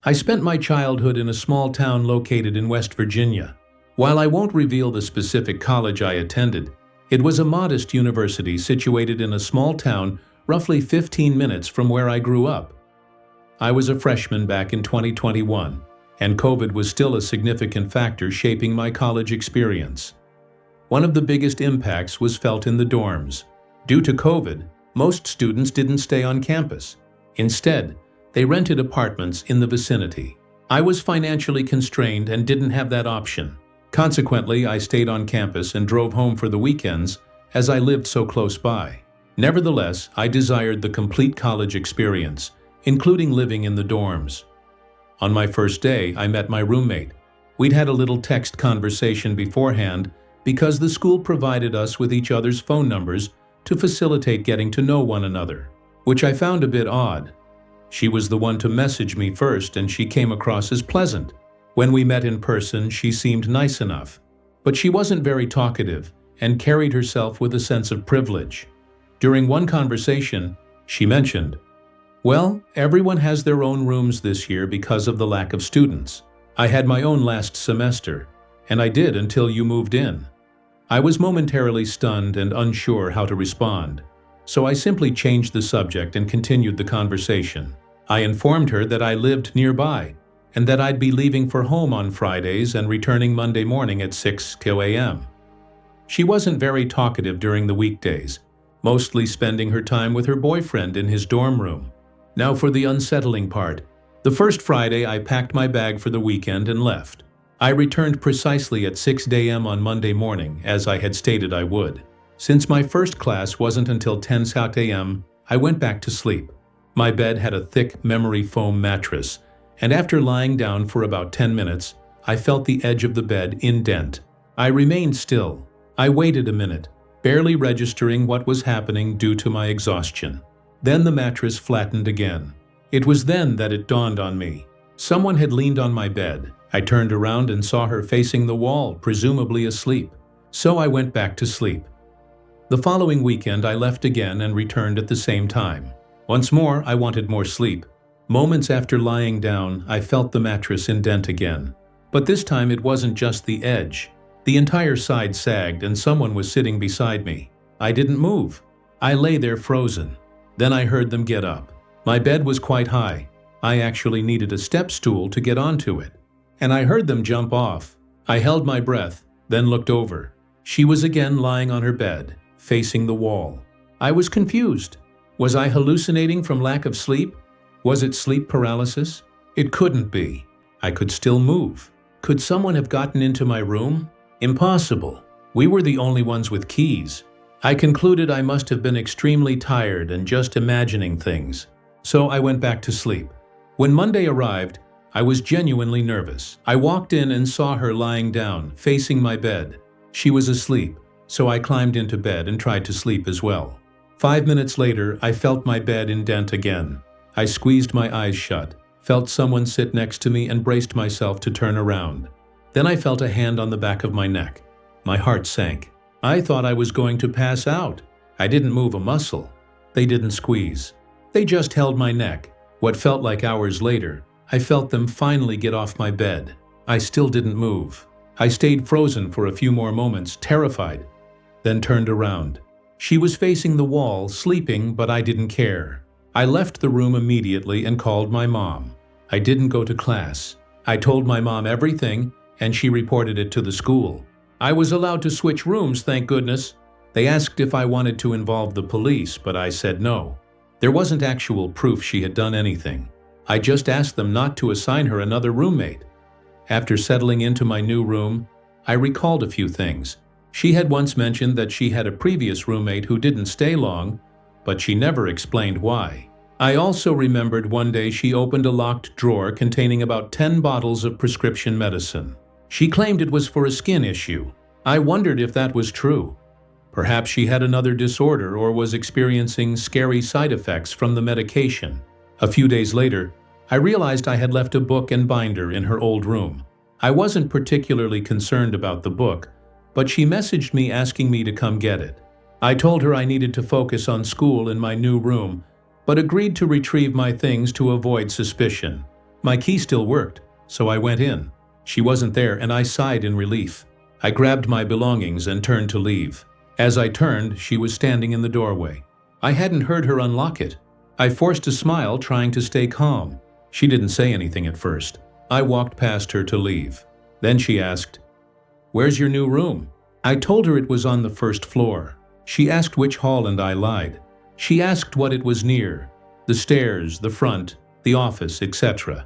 I spent my childhood in a small town located in West Virginia. While I won't reveal the specific college I attended, it was a modest university situated in a small town roughly 15 minutes from where I grew up. I was a freshman back in 2021, and COVID was still a significant factor shaping my college experience. One of the biggest impacts was felt in the dorms. Due to COVID, most students didn't stay on campus. Instead, they rented apartments in the vicinity. I was financially constrained and didn't have that option. Consequently, I stayed on campus and drove home for the weekends as I lived so close by. Nevertheless, I desired the complete college experience, including living in the dorms. On my first day, I met my roommate. We'd had a little text conversation beforehand because the school provided us with each other's phone numbers to facilitate getting to know one another, which I found a bit odd. She was the one to message me first, and she came across as pleasant. When we met in person, she seemed nice enough, but she wasn't very talkative and carried herself with a sense of privilege. During one conversation, she mentioned, "Well, everyone has their own rooms this year because of the lack of students. I had my own last semester, and I did until you moved in." I was momentarily stunned and unsure how to respond, so I simply changed the subject and continued the conversation. I informed her that I lived nearby and that I'd be leaving for home on Fridays and returning Monday morning at 6 a.m. She wasn't very talkative during the weekdays, mostly spending her time with her boyfriend in his dorm room. Now for the unsettling part. The first Friday, I packed my bag for the weekend and left. I returned precisely at 6 a.m. on Monday morning, as I had stated I would. Since my first class wasn't until 10 a.m., I went back to sleep. My bed had a thick memory foam mattress, and after lying down for about 10 minutes, I felt the edge of the bed indent. I remained still. I waited a minute, barely registering what was happening due to my exhaustion. Then the mattress flattened again. It was then that it dawned on me. Someone had leaned on my bed. I turned around and saw her facing the wall, presumably asleep. So I went back to sleep. The following weekend, I left again and returned at the same time. Once more, I wanted more sleep. Moments after lying down, I felt the mattress indent again. But this time it wasn't just the edge. The entire side sagged and someone was sitting beside me. I didn't move. I lay there frozen. Then I heard them get up. My bed was quite high. I actually needed a step stool to get onto it. And I heard them jump off. I held my breath, then looked over. She was again lying on her bed, facing the wall. I was confused. Was I hallucinating from lack of sleep? Was it sleep paralysis? It couldn't be. I could still move. Could someone have gotten into my room? Impossible. We were the only ones with keys. I concluded I must have been extremely tired and just imagining things. So I went back to sleep. When Monday arrived, I was genuinely nervous. I walked in and saw her lying down, facing my bed. She was asleep, so I climbed into bed and tried to sleep as well. 5 minutes later, I felt my bed indent again. I squeezed my eyes shut, felt someone sit next to me and braced myself to turn around. Then I felt a hand on the back of my neck. My heart sank. I thought I was going to pass out. I didn't move a muscle. They didn't squeeze. They just held my neck. What felt like hours later, I felt them finally get off my bed. I still didn't move. I stayed frozen for a few more moments, terrified, then turned around. She was facing the wall, sleeping, but I didn't care. I left the room immediately and called my mom. I didn't go to class. I told my mom everything, and she reported it to the school. I was allowed to switch rooms, thank goodness. They asked if I wanted to involve the police, but I said no. There wasn't actual proof she had done anything. I just asked them not to assign her another roommate. After settling into my new room, I recalled a few things. She had once mentioned that she had a previous roommate who didn't stay long, but she never explained why. I also remembered one day she opened a locked drawer containing about 10 bottles of prescription medicine. She claimed it was for a skin issue. I wondered if that was true. Perhaps she had another disorder or was experiencing scary side effects from the medication. A few days later, I realized I had left a book and binder in her old room. I wasn't particularly concerned about the book, but she messaged me asking me to come get it. I told her I needed to focus on school in my new room, but agreed to retrieve my things to avoid suspicion. My key still worked, so I went in. She wasn't there, and I sighed in relief. I grabbed my belongings and turned to leave. As I turned, she was standing in the doorway. I hadn't heard her unlock it. I forced a smile, trying to stay calm. She didn't say anything at first. I walked past her to leave. Then she asked, "Where's your new room?" I told her it was on the first floor. She asked which hall, and I lied. She asked what it was near: the stairs, the front, the office, etc.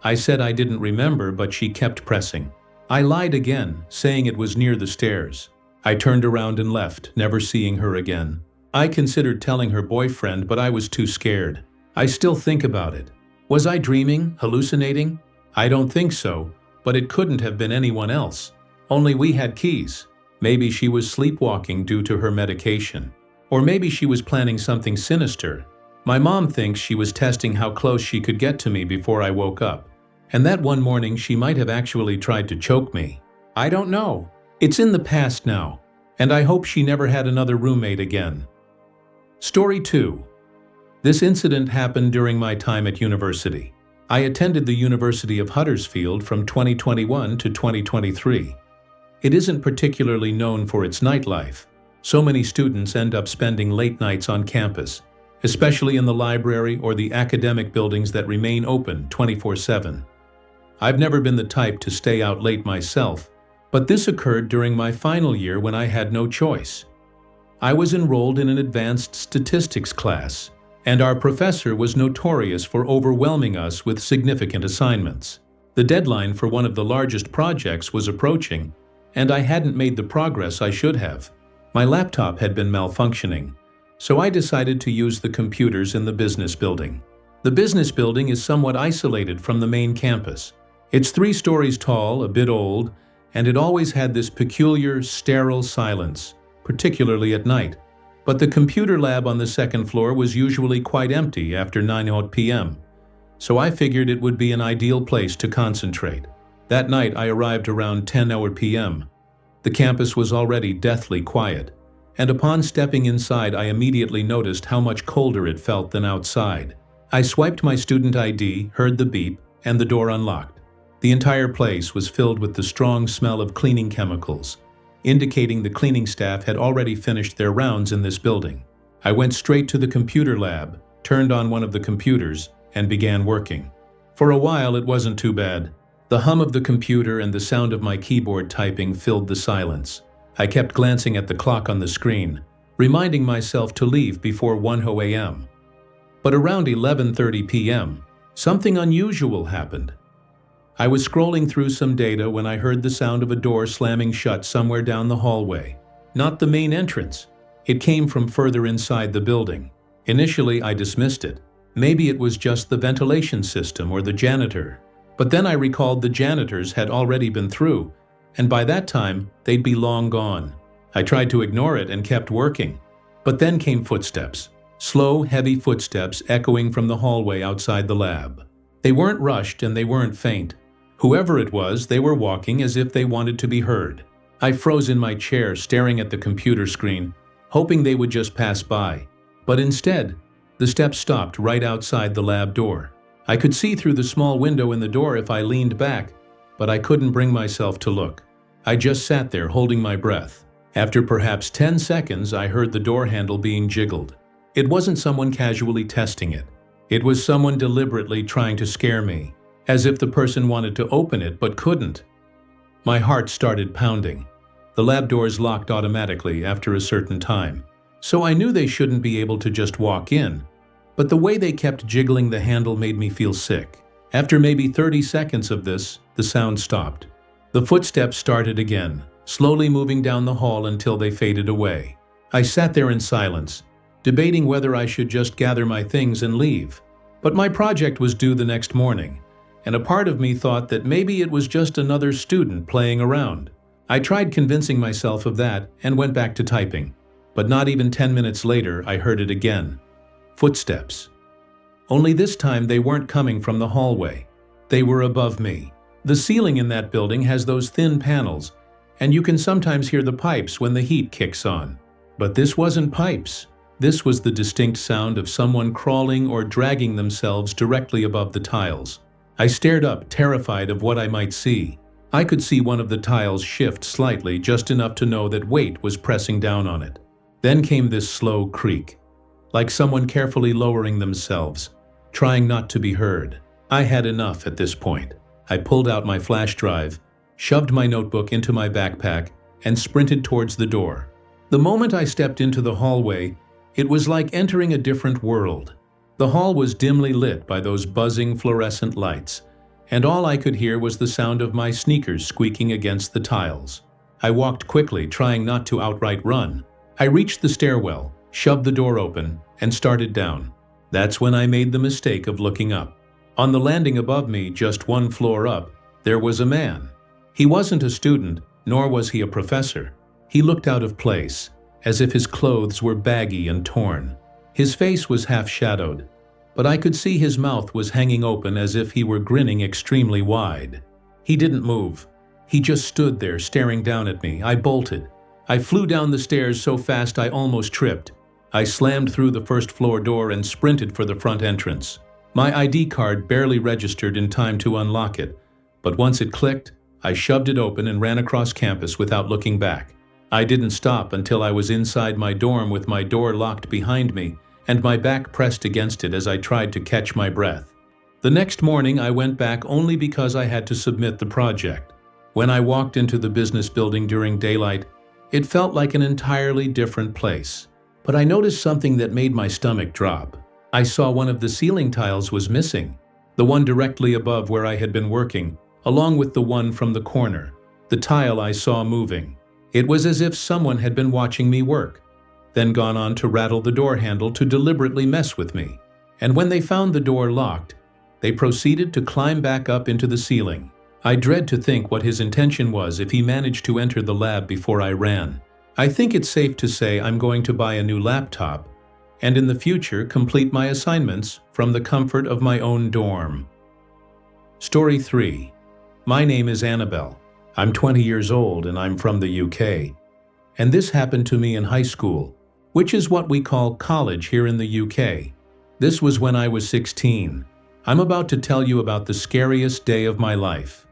I said I didn't remember, but she kept pressing. I lied again, saying it was near the stairs. I turned around and left, never seeing her again. I considered telling her boyfriend, but I was too scared. I still think about it. Was I dreaming, hallucinating? I don't think so, but it couldn't have been anyone else. Only we had keys. Maybe she was sleepwalking due to her medication. Or maybe she was planning something sinister. My mom thinks she was testing how close she could get to me before I woke up. And that one morning she might have actually tried to choke me. I don't know. It's in the past now, and I hope she never had another roommate again. Story 2. This incident happened during my time at university. I attended the University of Huddersfield from 2021 to 2023. It isn't particularly known for its nightlife. So many students end up spending late nights on campus, especially in the library or the academic buildings that remain open 24/7. I've never been the type to stay out late myself, but this occurred during my final year when I had no choice. I was enrolled in an advanced statistics class, and our professor was notorious for overwhelming us with significant assignments. The deadline for one of the largest projects was approaching, and I hadn't made the progress I should have. My laptop had been malfunctioning, so I decided to use the computers in the business building. The business building is somewhat isolated from the main campus. It's 3 stories tall, a bit old, and it always had this peculiar, sterile silence, particularly at night. But the computer lab on the second floor was usually quite empty after 9 p.m., so I figured it would be an ideal place to concentrate. That night I arrived around 10 p.m. The campus was already deathly quiet, and upon stepping inside I immediately noticed how much colder it felt than outside. I swiped my student ID, heard the beep, and the door unlocked. The entire place was filled with the strong smell of cleaning chemicals, indicating the cleaning staff had already finished their rounds in this building. I went straight to the computer lab, turned on one of the computers, and began working. For a while it wasn't too bad. The hum of the computer and the sound of my keyboard typing filled the silence. I kept glancing at the clock on the screen, reminding myself to leave before 1 a.m. But around 11:30 p.m., something unusual happened. I was scrolling through some data when I heard the sound of a door slamming shut somewhere down the hallway. Not the main entrance. It came from further inside the building. Initially, I dismissed it. Maybe it was just the ventilation system or the janitor. But then I recalled the janitors had already been through, and by that time, they'd be long gone. I tried to ignore it and kept working. But then came footsteps. Slow, heavy footsteps echoing from the hallway outside the lab. They weren't rushed and they weren't faint. Whoever it was, they were walking as if they wanted to be heard. I froze in my chair, staring at the computer screen, hoping they would just pass by. But instead, the steps stopped right outside the lab door. I could see through the small window in the door if I leaned back, but I couldn't bring myself to look. I just sat there holding my breath. After perhaps 10 seconds, I heard the door handle being jiggled. It wasn't someone casually testing it. It was someone deliberately trying to scare me, as if the person wanted to open it but couldn't. My heart started pounding. The lab doors locked automatically after a certain time, so I knew they shouldn't be able to just walk in, but the way they kept jiggling the handle made me feel sick. After maybe 30 seconds of this, the sound stopped. The footsteps started again, slowly moving down the hall until they faded away. I sat there in silence, debating whether I should just gather my things and leave. But my project was due the next morning, and a part of me thought that maybe it was just another student playing around. I tried convincing myself of that and went back to typing. But not even 10 minutes later, I heard it again. Footsteps. Only this time they weren't coming from the hallway. They were above me. The ceiling in that building has those thin panels, and you can sometimes hear the pipes when the heat kicks on. But this wasn't pipes. This was the distinct sound of someone crawling or dragging themselves directly above the tiles. I stared up, terrified of what I might see. I could see one of the tiles shift slightly, just enough to know that weight was pressing down on it. Then came this slow creak, like someone carefully lowering themselves, trying not to be heard. I had enough at this point. I pulled out my flash drive, shoved my notebook into my backpack, and sprinted towards the door. The moment I stepped into the hallway, it was like entering a different world. The hall was dimly lit by those buzzing fluorescent lights, and all I could hear was the sound of my sneakers squeaking against the tiles. I walked quickly, trying not to outright run. I reached the stairwell, shoved the door open, and started down. That's when I made the mistake of looking up. On the landing above me, just one floor up, there was a man. He wasn't a student, nor was he a professor. He looked out of place, as if his clothes were baggy and torn. His face was half-shadowed, but I could see his mouth was hanging open as if he were grinning extremely wide. He didn't move. He just stood there staring down at me. I bolted. I flew down the stairs so fast I almost tripped. I slammed through the first floor door and sprinted for the front entrance. My ID card barely registered in time to unlock it, but once it clicked, I shoved it open and ran across campus without looking back. I didn't stop until I was inside my dorm with my door locked behind me and my back pressed against it as I tried to catch my breath. The next morning I went back only because I had to submit the project. When I walked into the business building during daylight, it felt like an entirely different place. But I noticed something that made my stomach drop. I saw one of the ceiling tiles was missing, the one directly above where I had been working, along with the one from the corner, the tile I saw moving. It was as if someone had been watching me work, then gone on to rattle the door handle to deliberately mess with me. And when they found the door locked, they proceeded to climb back up into the ceiling. I dread to think what his intention was if he managed to enter the lab before I ran. I think it's safe to say I'm going to buy a new laptop, and in the future complete my assignments from the comfort of my own dorm. Story 3. My name is Annabelle. I'm 20 years old and I'm from the UK. And this happened to me in high school, which is what we call college here in the UK. This was when I was 16. I'm about to tell you about the scariest day of my life.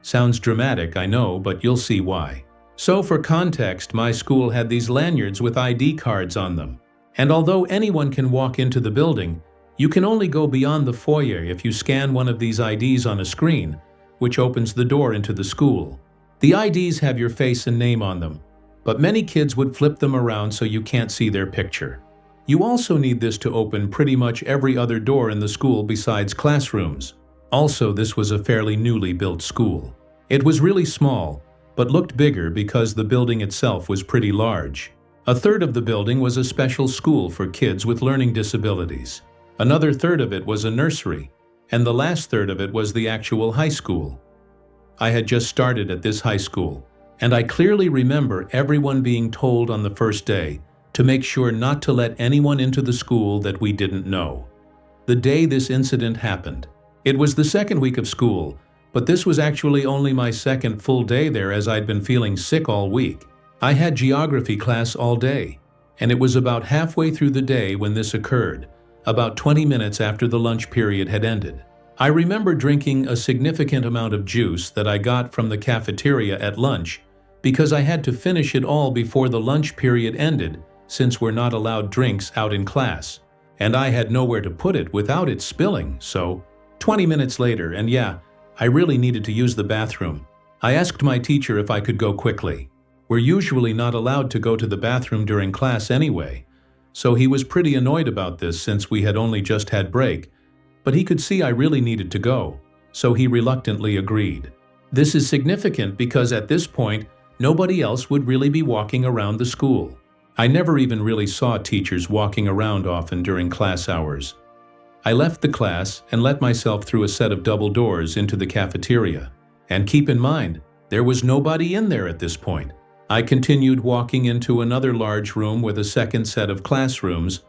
Sounds dramatic, I know, but you'll see why. So for context, my school had these lanyards with ID cards on them. And although anyone can walk into the building, you can only go beyond the foyer if you scan one of these IDs on a screen, which opens the door into the school. The IDs have your face and name on them, but many kids would flip them around so you can't see their picture. You also need this to open pretty much every other door in the school besides classrooms. Also, this was a fairly newly built school. It was really small, but looked bigger because the building itself was pretty large. A third of the building was a special school for kids with learning disabilities. Another third of it was a nursery, and the last third of it was the actual high school. I had just started at this high school, and I clearly remember everyone being told on the first day to make sure not to let anyone into the school that we didn't know. The day this incident happened, it was the second week of school, but this was actually only my second full day there as I'd been feeling sick all week. I had geography class all day, and it was about halfway through the day when this occurred, about 20 minutes after the lunch period had ended. I remember drinking a significant amount of juice that I got from the cafeteria at lunch because I had to finish it all before the lunch period ended since we're not allowed drinks out in class, and I had nowhere to put it without it spilling, so 20 minutes later, and yeah, I really needed to use the bathroom. I asked my teacher if I could go quickly. We're usually not allowed to go to the bathroom during class anyway, so he was pretty annoyed about this since we had only just had break, but he could see I really needed to go, so he reluctantly agreed. This is significant because at this point, nobody else would really be walking around the school. I never even really saw teachers walking around often during class hours. I left the class and let myself through a set of double doors into the cafeteria. And keep in mind, there was nobody in there at this point. I continued walking into another large room with a second set of classrooms,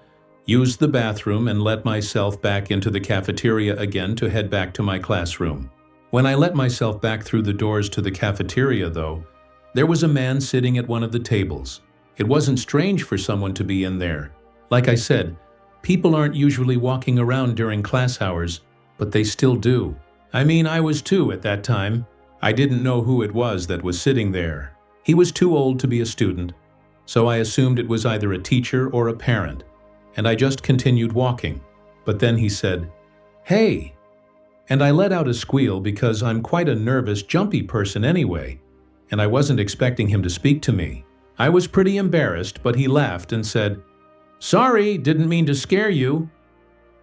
used the bathroom and let myself back into the cafeteria again to head back to my classroom. When I let myself back through the doors to the cafeteria though, there was a man sitting at one of the tables. It wasn't strange for someone to be in there. Like I said, people aren't usually walking around during class hours, but they still do. I mean, I was 2 at that time. I didn't know who it was that was sitting there. He was too old to be a student, so I assumed it was either a teacher or a parent, and I just continued walking. But then he said, "Hey!" And I let out a squeal because I'm quite a nervous, jumpy person anyway, and I wasn't expecting him to speak to me. I was pretty embarrassed, but he laughed and said, "Sorry, didn't mean to scare you."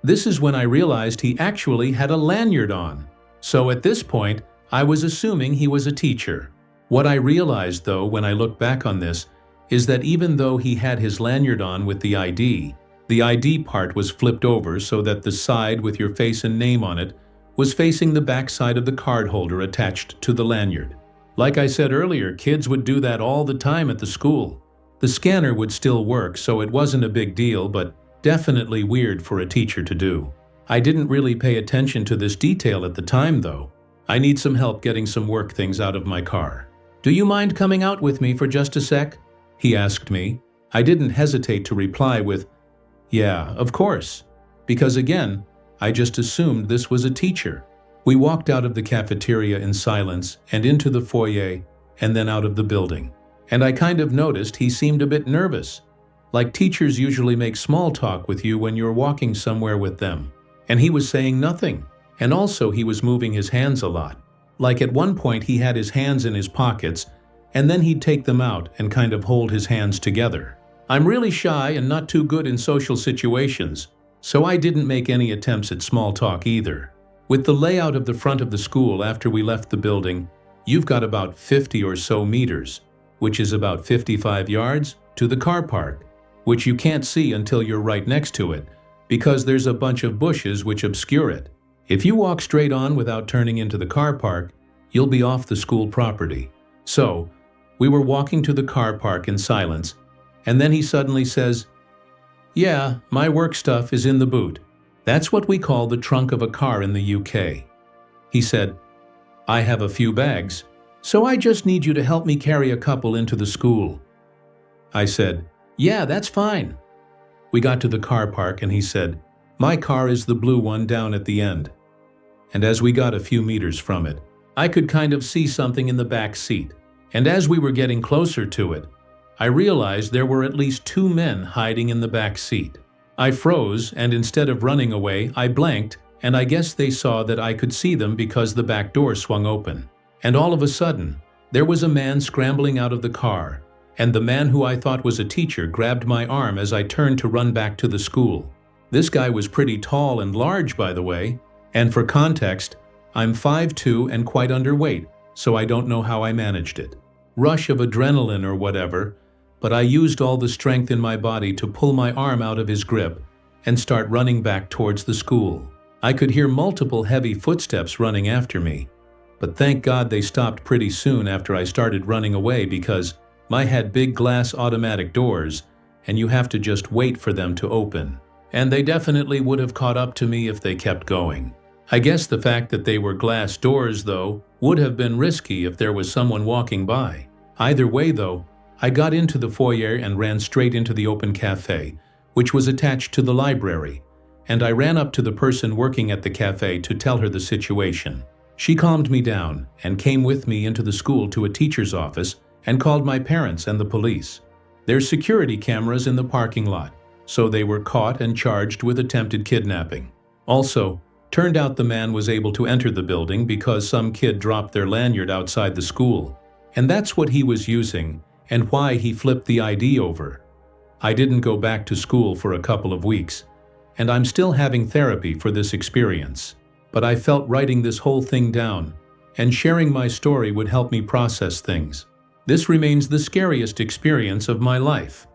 This is when I realized he actually had a lanyard on. So at this point, I was assuming he was a teacher. What I realized, though, when I look back on this, is that even though he had his lanyard on with the ID part was flipped over so that the side with your face and name on it was facing the back side of the card holder attached to the lanyard. Like I said earlier, kids would do that all the time at the school. The scanner would still work, so it wasn't a big deal, but definitely weird for a teacher to do. I didn't really pay attention to this detail at the time, though. I need some help getting some work things out of my car. "Do you mind coming out with me for just a sec?" he asked me. I didn't hesitate to reply with, "Yeah, of course," because again, I just assumed this was a teacher. We walked out of the cafeteria in silence and into the foyer and then out of the building. And I kind of noticed he seemed a bit nervous, like teachers usually make small talk with you when you're walking somewhere with them. And he was saying nothing. And also he was moving his hands a lot. Like at one point he had his hands in his pockets, and then he'd take them out and kind of hold his hands together. I'm really shy and not too good in social situations, so I didn't make any attempts at small talk either. With the layout of the front of the school after we left the building, you've got about 50 or so meters, which is about 55 yards, to the car park, which you can't see until you're right next to it, because there's a bunch of bushes which obscure it. If you walk straight on without turning into the car park, you'll be off the school property. So, we were walking to the car park in silence, and then he suddenly says, "Yeah, my work stuff is in the boot." That's what we call the trunk of a car in the UK. He said, "I have a few bags, so I just need you to help me carry a couple into the school." I said, "Yeah, that's fine." We got to the car park and he said, "My car is the blue one down at the end." And as we got a few meters from it, I could kind of see something in the back seat. And as we were getting closer to it, I realized there were at least 2 men hiding in the back seat. I froze, and instead of running away, I blanked, and I guess they saw that I could see them because the back door swung open. And all of a sudden, there was a man scrambling out of the car, and the man who I thought was a teacher grabbed my arm as I turned to run back to the school. This guy was pretty tall and large, by the way, and for context, I'm 5'2" and quite underweight, so I don't know how I managed it. Rush of adrenaline or whatever, but I used all the strength in my body to pull my arm out of his grip and start running back towards the school. I could hear multiple heavy footsteps running after me, but thank God they stopped pretty soon after I started running away because mine had big glass automatic doors and you have to just wait for them to open. And they definitely would have caught up to me if they kept going. I guess the fact that they were glass doors, though, would have been risky if there was someone walking by. Either way, though, I got into the foyer and ran straight into the open cafe, which was attached to the library, and I ran up to the person working at the cafe to tell her the situation. She calmed me down and came with me into the school to a teacher's office and called my parents and the police. There's security cameras in the parking lot, so they were caught and charged with attempted kidnapping. Also, turned out the man was able to enter the building because some kid dropped their lanyard outside the school, and that's what he was using and why he flipped the ID over. I didn't go back to school for a couple of weeks, and I'm still having therapy for this experience. But I felt writing this whole thing down and sharing my story would help me process things. This remains the scariest experience of my life.